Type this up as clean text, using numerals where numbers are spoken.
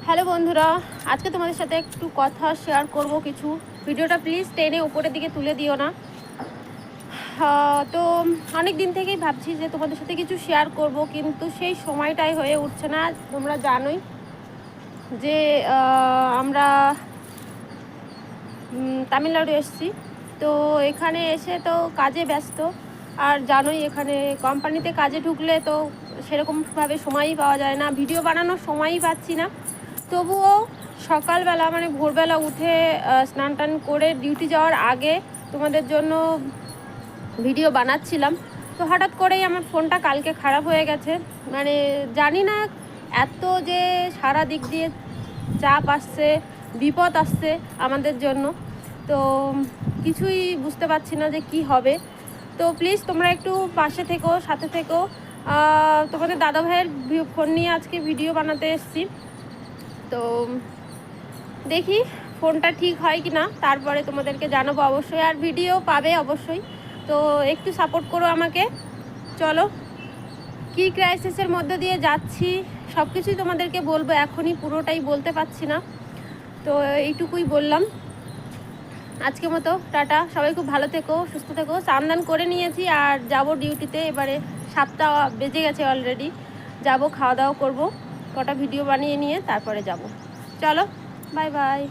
Hello বন্ধুরা, আজকে তোমাদের সাথে একটু কথা শেয়ার করব কিছু। ভিডিওটা প্লিজ টেনে উপরের দিকে তুলে দিও না। তো অনেক দিন থেকেই ভাবছি যে তোমাদের সাথে কিছু শেয়ার করব, কিন্তু সেই সময়টাই হয়ে উঠছে না। তোমরা জানোই যে আমরা তামিলনাড়ু এসেছি। তো এখানে এসে তো কাজে ব্যস্ত, আর জানোই এখানে কোম্পানিতে কাজে ঢুকলে তো সেরকমভাবে সময়ই পাওয়া যায় না, ভিডিও বানানোর সময়ই পাচ্ছি না। তবুও সকালবেলা মানে ভোরবেলা উঠে স্নান টান করে ডিউটি যাওয়ার আগে তোমাদের জন্য ভিডিও বানাচ্ছিলাম। তো হঠাৎ করেই আমার ফোনটা কালকে খারাপ হয়ে গেছে। মানে জানি না এত যে সারা দিক দিয়ে চাপ আসছে, বিপদ আসছে আমাদের জন্য, তো কিছুই বুঝতে পারছি না যে কি হবে। তো প্লিজ তোমরা একটু পাশে থেকো, সাথে থেকো। তোমাদের দাদা ভাইয়ের ফোন নিয়ে আজকে ভিডিও বানাতে এসেছি। তো দেখি ফোনটা ঠিক হয় কি না, তারপরে তোমাদেরকে জানাবো অবশ্যই, আর ভিডিও পাবে অবশ্যই। তো একটু সাপোর্ট করো আমাকে। চলো, কি ক্রাইসিসের মধ্যে দিয়ে যাচ্ছি সব কিছুই তোমাদেরকে বলবো, এখনই পুরোটাই বলতে পারছি না। তো এইটুকুই বললাম। আজকের মতো টাটা, সবাই খুব ভালো থেকো, সুস্থ থেকো। স্নান করে নিয়েছি আর যাব ডিউটিতে। এবারে 7টা বেজে গেছে অলরেডি। যাব, খাওয়া দাওয়া করবো, কটা ভিডিও বানিয়ে নিয়ে তারপরে যাব। চলো, বাই বাই।